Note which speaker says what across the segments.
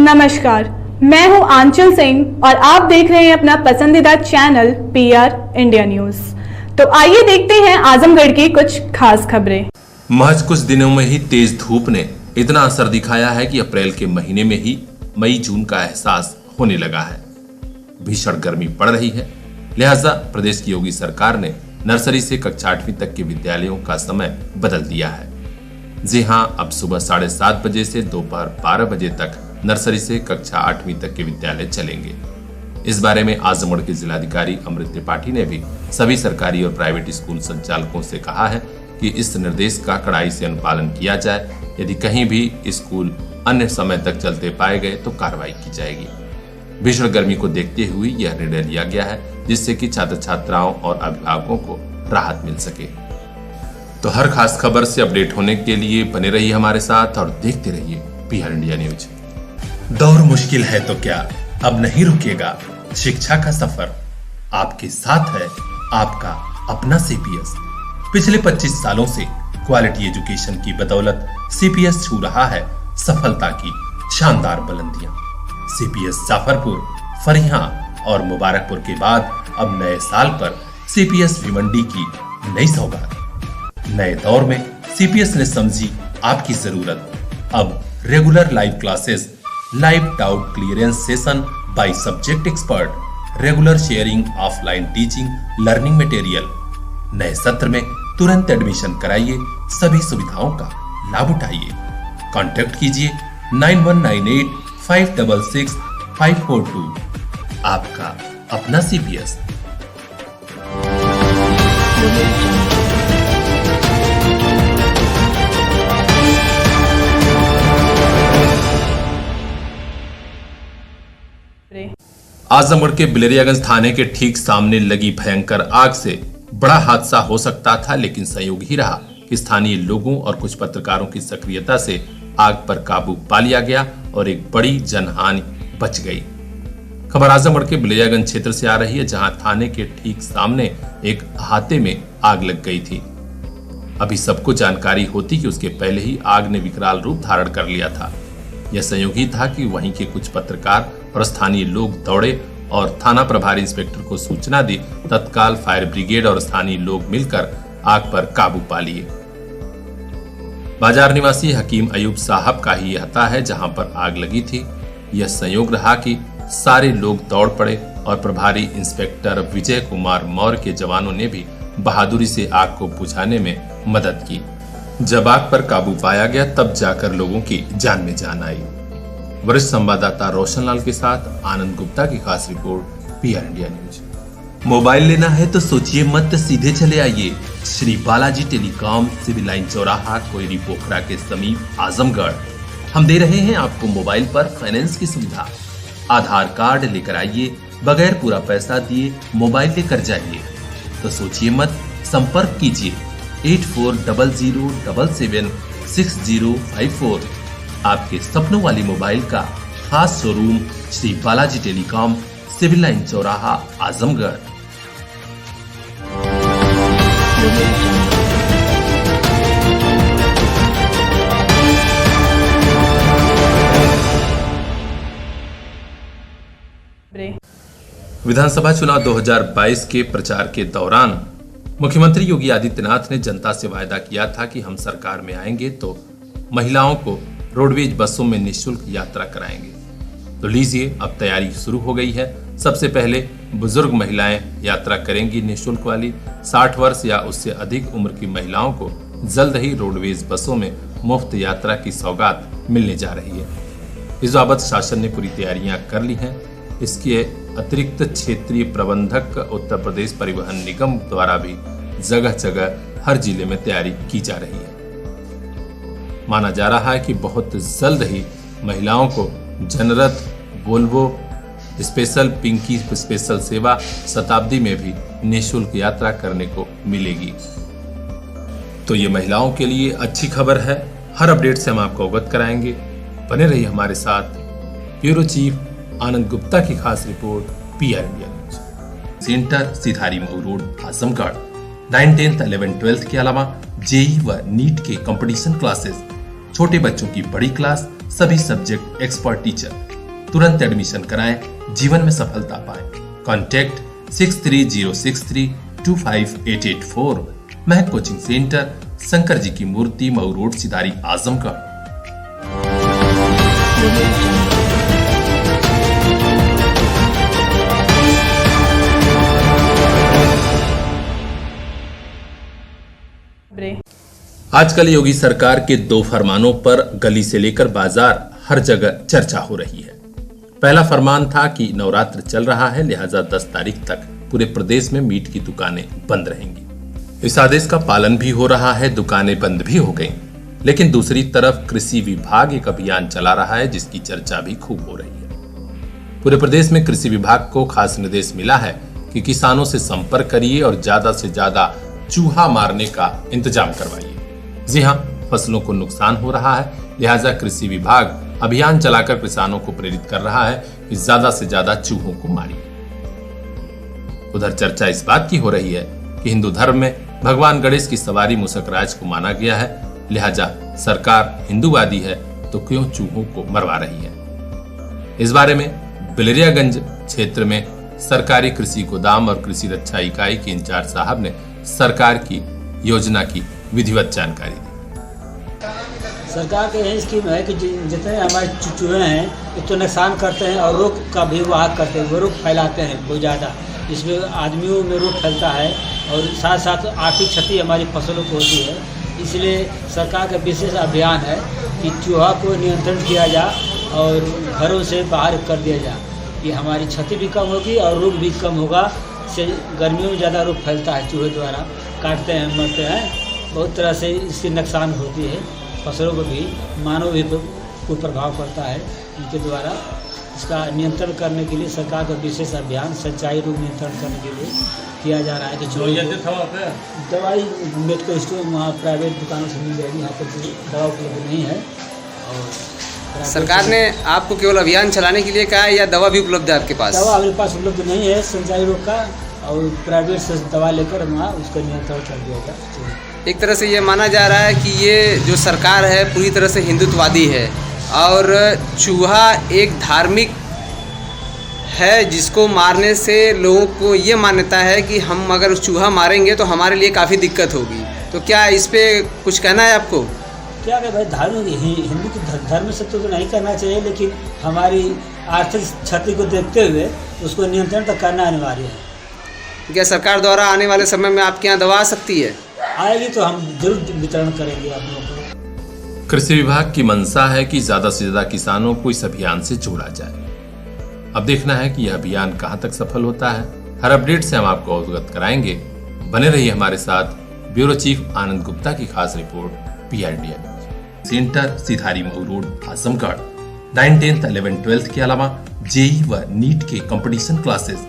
Speaker 1: नमस्कार, मैं हूं आंचल सिंह और आप देख रहे हैं अपना पसंदीदा चैनल PR इंडिया न्यूज। तो आइए देखते हैं आजमगढ़ की कुछ खास खबरें।
Speaker 2: महज कुछ दिनों में ही तेज धूप ने इतना असर दिखाया है कि अप्रैल के महीने में ही मई जून का एहसास होने लगा है। भीषण गर्मी पड़ रही है, लिहाजा प्रदेश की योगी सरकार ने नर्सरी से कक्षा 8वीं तक के विद्यालयों का समय बदल दिया है। जी हां, अब सुबह 7:30 बजे से दोपहर 12 बजे तक नर्सरी से कक्षा 8वीं तक के विद्यालय चलेंगे। इस बारे में आजमगढ़ के जिलाधिकारी अमृत त्रिपाठी ने भी सभी सरकारी और प्राइवेट स्कूल संचालकों से कहा है कि इस निर्देश का कड़ाई से अनुपालन किया जाए। यदि कहीं भी स्कूल अन्य समय तक चलते पाए गए तो कार्रवाई की जाएगी। भीषण गर्मी को देखते हुए यह निर्णय लिया गया है, जिससे कि छात्र छात्राओं और अभिभावकों को राहत मिल सके। तो हर खास खबर से अपडेट होने के लिए बने रहिए हमारे साथ और देखते रहिए PR इंडिया न्यूज। दौर मुश्किल है तो क्या, अब नहीं रुकेगा शिक्षा का सफर। आपके साथ है आपका अपना CPS। पिछले 25 सालों से क्वालिटी एजुकेशन की बदौलत CPS छू रहा है सफलता की शानदार बुलंदियां। CPS जाफरपुर, फरिया और मुबारकपुर के बाद अब नए साल पर CPS भिवंडी की नई सौगात। नए दौर में CPS ने समझी आपकी जरूरत। अब regular live classes, live doubt clearance session by subject expert, regular sharing offline teaching learning material. नए सत्र में तुरंत एडमिशन कराइए, सभी सुविधाओं का लाभ उठाइए। कांटेक्ट कीजिए 9198 566 542। आपका अपना CPS। आजमगढ़ के बिलरियागंज थाने के ठीक सामने लगी भयंकर आग से बड़ा हादसा हो सकता था, लेकिन संयोग ही रहा कि स्थानीय लोगों और कुछ पत्रकारों की सक्रियता से आग पर काबू पा लिया गया और एक बड़ी जनहानि बच गई। खबर आजमगढ़ के बिलरियागंज क्षेत्र से आ रही है, जहां थाने के ठीक सामने एक अहाते में आग लग गई थी। अभी सबको जानकारी होती कि उसके पहले ही आग ने विकराल रूप धारण कर लिया था। यह संयोग ही था कि वहीं के कुछ पत्रकार और स्थानीय लोग दौड़े और थाना प्रभारी इंस्पेक्टर को सूचना दी। तत्काल फायर ब्रिगेड और स्थानीय लोग मिलकर आग पर काबू पा लिए। बाजार निवासी हकीम अयूब साहब का ही यह हता है जहां पर आग लगी थी। यह संयोग रहा कि सारे लोग दौड़ पड़े और प्रभारी इंस्पेक्टर विजय कुमार मौर्य के जवानों ने भी बहादुरी से आग को बुझाने में मदद की। जब आग पर काबू पाया गया तब जाकर लोगों की जान में जान आई। वरिष्ठ संवाददाता रोशनलाल के साथ आनंद गुप्ता की खास report PR India news. Mobile लेना है तो सोचिए मत, सीधे चले आइए Shri Balaji telecom, civil line चौराहा, कोयरी पोखरा के समीप आजमगढ़। हम दे रहे हैं आपको मोबाइल पर फाइनेंस की सुविधा। आधार कार्ड लेकर आइए, बगैर पूरा पैसा दिए मोबाइल लेकर जाइए। तो सोचिए मत, संपर्क कीजिए 8400776054। आपके सपनों वाली मोबाइल का खास showroom Shri Balaji telecom, civil line चौराहा, आजमगढ़। विधानसभा चुनाव 2022 के प्रचार के दौरान मुख्यमंत्री योगी आदित्यनाथ ने जनता से वायदा किया था कि हम सरकार में आएंगे तो महिलाओं को रोडवेज बसों में निःशुल्क यात्रा कराएंगे। तो लीजिए, अब तैयारी शुरू हो गई है। सबसे पहले बुजुर्ग महिलाएं यात्रा करेंगी निःशुल्क वाली। 60 वर्ष या उससे अधिक उम्र की महिलाओं को जल्द ही रोडवेज बसों में मुफ्त यात्रा की सौगात मिलने जा रही है। इस बाबत शासन ने पूरी तैयारियां कर ली हैं। इसके अतिरिक्त क्षेत्रीय प्रबंधक उत्तर प्रदेश परिवहन निगम द्वारा भी जगह जगह हर जिले में तैयारी की जा रही है। माना जा रहा है कि बहुत जल्द ही महिलाओं को Janrath, Volvo special, pinky special सेवा, शताब्दी में भी निःशुल्क यात्रा करने को मिलेगी। तो ये महिलाओं के लिए अच्छी खबर है। हर अपडेट से हम आपको अवगत कराएंगे। बने रहिए हमारे साथ। ब्यूरो चीफ आनंद गुप्ता की खास report PR India news. Centre Sidhari Mau road, Azamgarh. 9, 10th, 11th, 12th के अलावा JEE व नीट के कंपटीशन क्लासेस, छोटे बच्चों की बड़ी क्लास, सभी सब्जेक्ट एक्सपर्ट टीचर, तुरंत एडमिशन कराएं, जीवन में सफलता पाएं। कॉन्टैक्ट 6306325884। महक कोचिंग सेंटर, शंकर जी की मूर्ति, मऊ रोड, सिधारी, आजमगढ़। आजकल योगी सरकार के 2 फरमानों पर गली से लेकर बाजार हर जगह चर्चा हो रही है। पहला फरमान था कि नवरात्र चल रहा है, लिहाजा 10 तारीख तक पूरे प्रदेश में मीट की दुकानें बंद रहेंगी। इस आदेश का पालन भी हो रहा है, दुकानें बंद भी हो गईं। लेकिन दूसरी तरफ कृषि विभाग एक अभियान चला रहा है जिसकी चर्चा भी खूब हो रही है। पूरे प्रदेश में कृषि विभाग को खास निर्देश मिला है कि किसानों से संपर्क करिए और ज्यादा से ज्यादा चूहा मारने का इंतजाम करवाइए। जी हाँ, फसलों को नुकसान हो रहा है, लिहाजा कृषि विभाग अभियान चलाकर किसानों को प्रेरित कर रहा है कि ज्यादा से ज्यादा चूहों को मारिए। उधर चर्चा इस बात की हो रही है कि हिंदू धर्म में भगवान गणेश की सवारी मूषकराज को माना गया है, लिहाजा सरकार हिंदूवादी है तो क्यों चूहों को मरवा रही है। इस बारे में बिलरियागंज क्षेत्र में सरकारी कृषि गोदाम और कृषि रक्षा इकाई के इंचार्ज साहब ने सरकार की योजना की विधिवत जानकारी दी।
Speaker 3: सरकार का यही स्कीम है कि जितने हमारे चूहे हैं एक तो नुकसान करते हैं और रोग का भी वाहक करते हैं, वो रोग फैलाते हैं बहुत ज़्यादा, जिसमें आदमियों में रोग फैलता है और साथ साथ आर्थिक क्षति हमारी फसलों को होती है। इसलिए सरकार का विशेष अभियान है कि चूहा को नियंत्रण किया जाए और घरों से बाहर कर दिया जाए। ये हमारी क्षति भी कम होगी और रोग भी कम होगा। से गर्मियों में ज़्यादा रोग फैलता है, चूहे द्वारा काटते हैं, मरते हैं, बहुत तरह से इसकी नुकसान होती है। फसलों को भी, मानव भी को प्रभाव पड़ता है इनके द्वारा। इसका नियंत्रण करने के लिए सरकार का विशेष अभियान सिंचाई रोग नियंत्रण करने के लिए किया जा रहा है कि दवाई मेडिकल स्टोर वहाँ प्राइवेट दुकानों से मिल जाएगी, यहाँ पर दवा उपलब्ध नहीं है। और
Speaker 4: सरकार ने आपको केवल अभियान चलाने के लिए कहा है या दवा भी उपलब्ध है आपके पास?
Speaker 3: दवा हमारे पास उपलब्ध नहीं है सिंचाई रोग का, और प्राइवेट से दवा लेकर वहाँ उसका नियंत्रण कर दिया जाए।
Speaker 4: एक तरह से ये माना जा रहा है कि ये जो सरकार है पूरी तरह से हिंदुत्ववादी है और चूहा एक धार्मिक है जिसको मारने से लोगों को ये मान्यता है कि हम अगर चूहा मारेंगे तो हमारे लिए काफ़ी दिक्कत होगी। तो क्या इस पे कुछ कहना है आपको?
Speaker 3: क्या है भाई, धार्मिक हिंदू के धर्म से तो नहीं करना चाहिए, लेकिन हमारी आर्थिक क्षति को देखते हुए उसको नियंत्रण तक करना अनिवार्य है।
Speaker 4: क्या सरकार द्वारा आने वाले समय में आपके यहाँ दवा आ सकती है?
Speaker 3: आएगी तो हम जरूर वितरण करेंगे आप लोगों को।
Speaker 2: कृषि विभाग की मंशा है कि ज्यादा से ज्यादा किसानों को इस अभियान से जोड़ा जाए। अब देखना है कि यह अभियान कहां तक सफल होता है। हर अपडेट से हम आपको अवगत कराएंगे। बने रहिए हमारे साथ। ब्यूरो चीफ आनंद गुप्ता की खास report, PR India news. Centre Sidhari, Mau road, Azamgarh. 9th, 10th, 11th, 12th के अलावा JEE व नीट के कंपटीशन क्लासेस,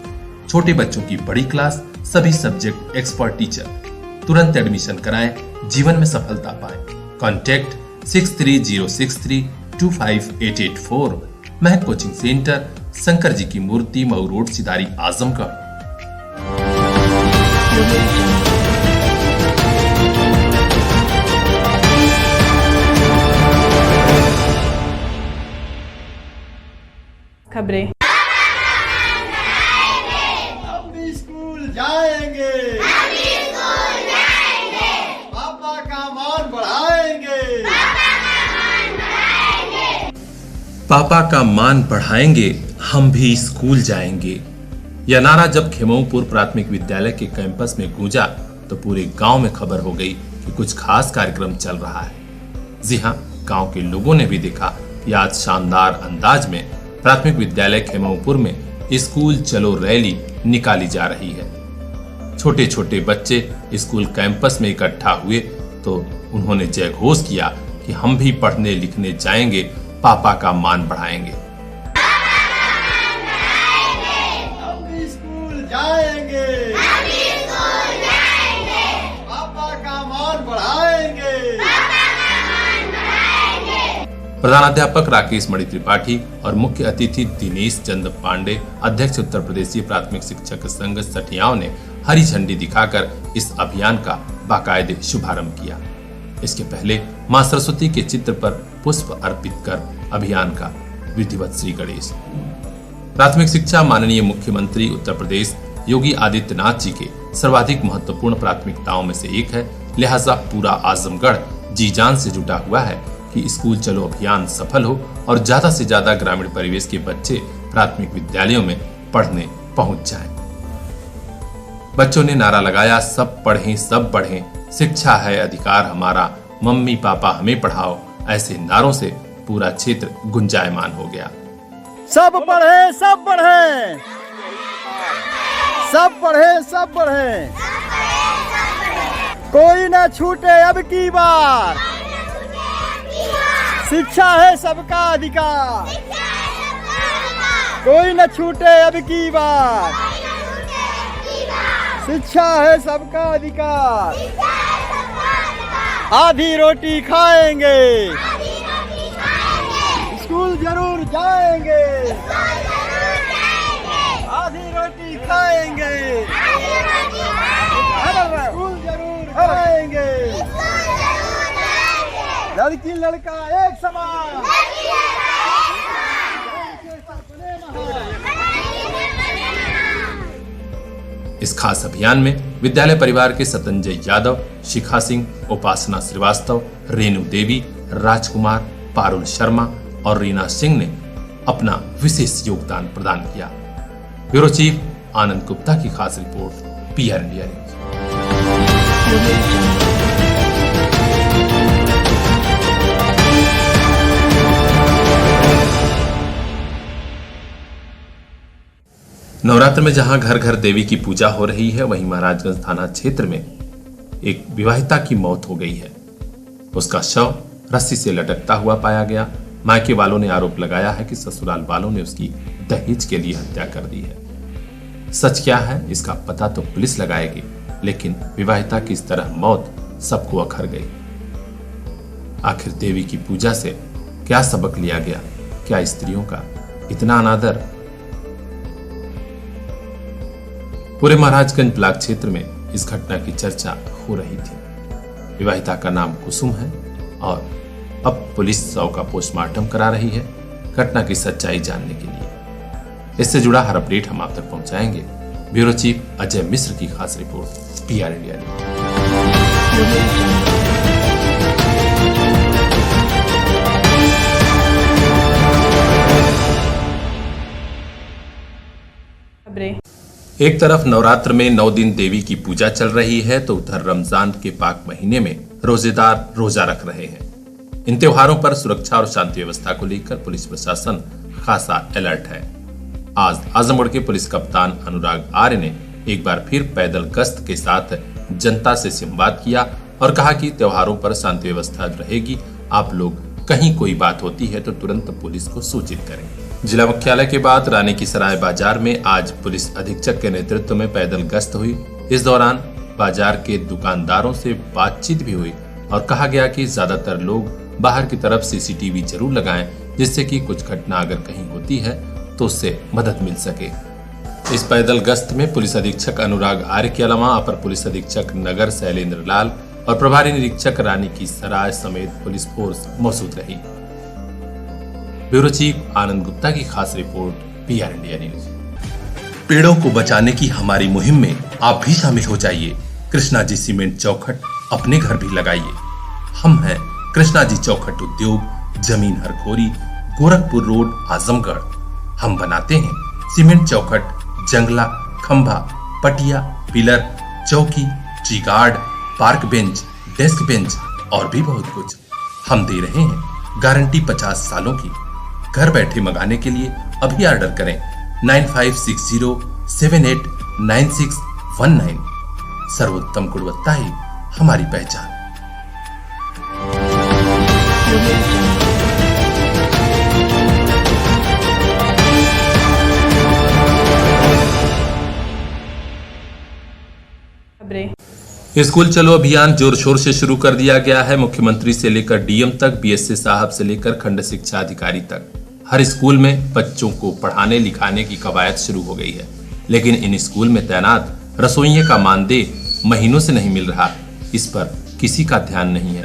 Speaker 2: छोटे बच्चों की बड़ी क्लास, सभी सब्जेक्ट एक्सपर्ट टीचर। तुरंत एडमिशन कराएं, जीवन में सफलता पाएं। कॉन्टैक्ट 6306325884। महक कोचिंग सेंटर, शंकर जी की मूर्ति, मऊ रोड, सिधारी, आजमगढ़।
Speaker 1: खबरें।
Speaker 5: हम भी स्कूल जाएंगे, पापा का मान बढ़ाएंगे,
Speaker 2: पापा का मान बढ़ाएंगे, हम भी स्कूल जाएंगे। यह नारा जब खेमऊपुर प्राथमिक विद्यालय के कैंपस में गूंजा तो पूरे गांव में खबर हो गई कि कुछ खास कार्यक्रम चल रहा है। जी हां, गांव के लोगों ने भी देखा कि आज शानदार अंदाज में प्राथमिक विद्यालय खेमऊपुर में स्कूल चलो रैली निकाली जा रही है। छोटे छोटे बच्चे स्कूल कैंपस में इकट्ठा हुए तो उन्होंने जय घोष किया कि हम भी पढ़ने लिखने जाएंगे, पापा का मान बढ़ाएंगे।
Speaker 5: हम भी स्कूल जाएंगे, पापा का मान बढ़ाएंगे।
Speaker 2: प्रधानाध्यापक राकेश मणि त्रिपाठी और मुख्य अतिथि दिनेश चंद्र पांडे, अध्यक्ष उत्तर प्रदेशीय प्राथमिक शिक्षक संघ सठियाओं ने हरी झंडी दिखाकर इस अभियान का बाकायदे शुभारंभ किया। इसके पहले मां सरस्वती के चित्र पर पुष्प अर्पित कर अभियान का विधिवत श्री गणेश। प्राथमिक शिक्षा माननीय मुख्यमंत्री उत्तर प्रदेश योगी आदित्यनाथ जी के सर्वाधिक महत्वपूर्ण प्राथमिकताओं में से एक है, लिहाजा पूरा आजमगढ़ जी जान से जुटा हुआ है कि स्कूल चलो अभियान सफल हो और ज्यादा से ज्यादा ग्रामीण परिवेश के बच्चे प्राथमिक विद्यालयों में पढ़ने पहुंच जाएं। बच्चों ने नारा लगाया, सब पढ़ें सब बढ़ें, शिक्षा है अधिकार हमारा, मम्मी पापा हमें पढ़ाओ। ऐसे नारों से पूरा क्षेत्र गुंजायमान हो गया।
Speaker 5: सब पढ़े सब बढ़े, सब पढ़े सब बढ़े, कोई न छूटे अब की बार, शिक्षा है सबका अधिकार, कोई न छूटे अब की बार, शिक्षा है सबका अधिकार, आधी रोटी खाएंगे, स्कूल जरूर जाएंगे, आधी रोटी खाएंगे, स्कूल जरूर जाएंगे, लड़की लड़का एक समान,
Speaker 2: इस खास अभियान में विद्यालय परिवार के सतंजय यादव, शिखा सिंह, उपासना श्रीवास्तव, रेणु देवी, राजकुमार, पारुल शर्मा और रीना सिंह ने अपना विशेष योगदान प्रदान किया। ब्यूरो चीफ आनंद गुप्ता की खास report, PR India news. Navratra में जहां घर घर देवी की पूजा हो रही है, वहीं महाराजगंज थाना क्षेत्र में एक विवाहिता की मौत हो गई है। उसका शव रस्सी से लटकता हुआ पाया गया। मायके वालों ने आरोप लगाया है कि ससुराल वालों ने उसकी दहेज के लिए हत्या कर दी है। सच क्या है इसका पता तो पुलिस लगाएगी, लेकिन विवाहिता की इस तरह मौत सबको अखर गई। आखिर देवी की पूजा से क्या सबक लिया गया? क्या स्त्रियों का इतना अनादर? पूरे महाराजगंज ब्लॉक क्षेत्र में इस घटना की चर्चा हो रही थी। विवाहिता का नाम कुसुम है और अब पुलिस शव का पोस्टमार्टम करा रही है घटना की सच्चाई जानने के लिए। इससे जुड़ा हर अपडेट हम आप तक पहुंचाएंगे। ब्यूरो चीफ अजय मिश्र की खास रिपोर्ट, पीआर इंडिया न्यूज। एक तरफ नवरात्र में 9 दिन देवी की पूजा चल रही है, तो उधर रमजान के पाक महीने में रोजेदार रोजा रख रहे हैं। इन त्योहारों पर सुरक्षा और शांति व्यवस्था को लेकर पुलिस प्रशासन खासा अलर्ट है। आज आजमगढ़ के पुलिस कप्तान अनुराग आर्य ने एक बार फिर पैदल गश्त के साथ जनता से संवाद किया और कहा कि त्योहारों पर शांति व्यवस्था रहेगी। आप लोग कहीं कोई बात होती है तो तुरंत पुलिस को सूचित करें। जिला मुख्यालय के बाद रानी की सराय बाजार में आज पुलिस अधीक्षक के नेतृत्व में पैदल गश्त हुई। इस दौरान बाजार के दुकानदारों से बातचीत भी हुई और कहा गया कि ज्यादातर लोग बाहर की तरफ सीसीटीवी जरूर लगाएं, जिससे कि कुछ घटना अगर कहीं होती है तो उससे मदद मिल सके। इस पैदल गश्त में पुलिस अधीक्षक अनुराग आर्य के अलावा अपर पुलिस अधीक्षक नगर शैलेंद्र लाल और प्रभारी निरीक्षक रानी की सराय समेत पुलिस फोर्स मौजूद रही। ब्यूरो चीफ आनंद गुप्ता की खास रिपोर्ट, पीआर इंडिया न्यूज। पेड़ों को बचाने की हमारी मुहिम में आप भी शामिल हो जाइए। कृष्णा जी सीमेंट चौखट अपने घर भी लगाइए। हम हैं कृष्णा जी चौखट उद्योग, जमीन हरखोरी, गोरखपुर रोड, आजमगढ़। हम बनाते हैं सीमेंट चौखट, जंगला, खंभा, पटिया, पिलर, चौकी, tree guard, park bench, desk bench और भी बहुत कुछ। हम दे रहे हैं गारंटी 50 सालों की। घर बैठे मंगाने के लिए अभी ऑर्डर करें 9560789619। सर्वोत्तम गुणवत्ता ही हमारी पहचान। स्कूल चलो अभियान जोर शोर से शुरू कर दिया गया है। मुख्यमंत्री से लेकर डीएम तक, बीएससी साहब से लेकर खंड शिक्षा अधिकारी तक, हर स्कूल में बच्चों को पढ़ाने लिखाने की कवायद शुरू हो गई है। लेकिन इन स्कूल में तैनात रसोइये का मानदेय महीनों से नहीं मिल रहा। इस पर किसी का ध्यान नहीं है।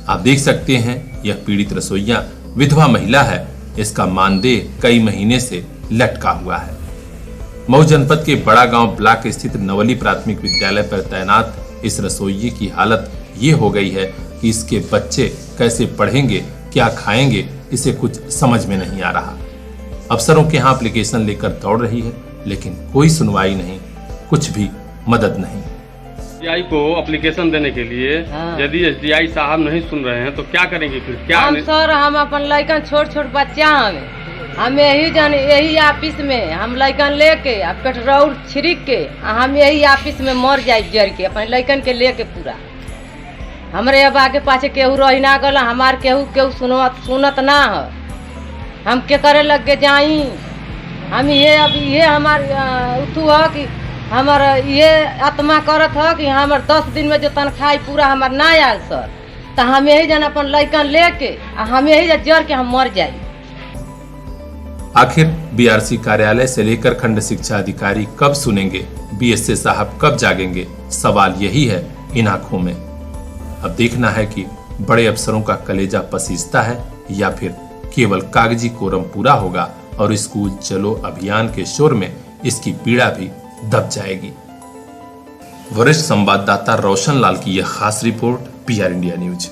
Speaker 2: आप देख सकते हैं यह पीड़ित रसोइया विधवा महिला है इसका मानदेय कई महीने से लटका हुआ है। मऊ जनपद के बड़ा गांव ब्लॉक स्थित नवली प्राथमिक विद्यालय पर तैनात इस रसोइये की हालत ये हो गई है कि इसके बच्चे कैसे पढ़ेंगे, क्या खाएंगे, इसे कुछ समझ में नहीं आ रहा। अफसरों के यहाँ एप्लीकेशन लेकर दौड़ रही है, लेकिन कोई सुनवाई नहीं, कुछ भी मदद नहीं।
Speaker 6: एसडीआई को एप्लीकेशन देने के लिए यदि एसडीआई साहब नहीं सुन रहे हैं तो क्या करेंगे फिर? क्या
Speaker 7: हम अपन लड़कन छोट बच्चा हम यही ऑफिस में हम लड़कन लेके पेट्रोल छिड़क के हम यही ऑफिस में मर जाए जर के अपन लड़कन के लेके पूरा। हमारे अब आगे पाछे केहू रही ना गल, हमार केहू सुनत ना है। हम के करे लग के जाई, हम ये हमार उठू है कि हमार ये आत्मा करत है कि हमार 10 दिन में जो तनख्वाह पूरा हमार ना आयल सर, तो हम यही जन अपन लड़कन लेके हम यही जर के हम मर जाए।
Speaker 2: आखिर बीआरसी कार्यालय से लेकर खंड शिक्षा अधिकारी कब सुनेंगे, बीएसए साहब कब जागेंगे? सवाल यही है इन आंखों में। अब देखना है कि बड़े अफसरों का कलेजा पसीजता है या फिर केवल कागजी कोरम पूरा होगा और स्कूल चलो अभियान के शोर में इसकी पीड़ा भी दब जाएगी। वरिष्ठ संवाददाता रोशन लाल की यह खास रिपोर्ट, पीआर इंडिया न्यूज।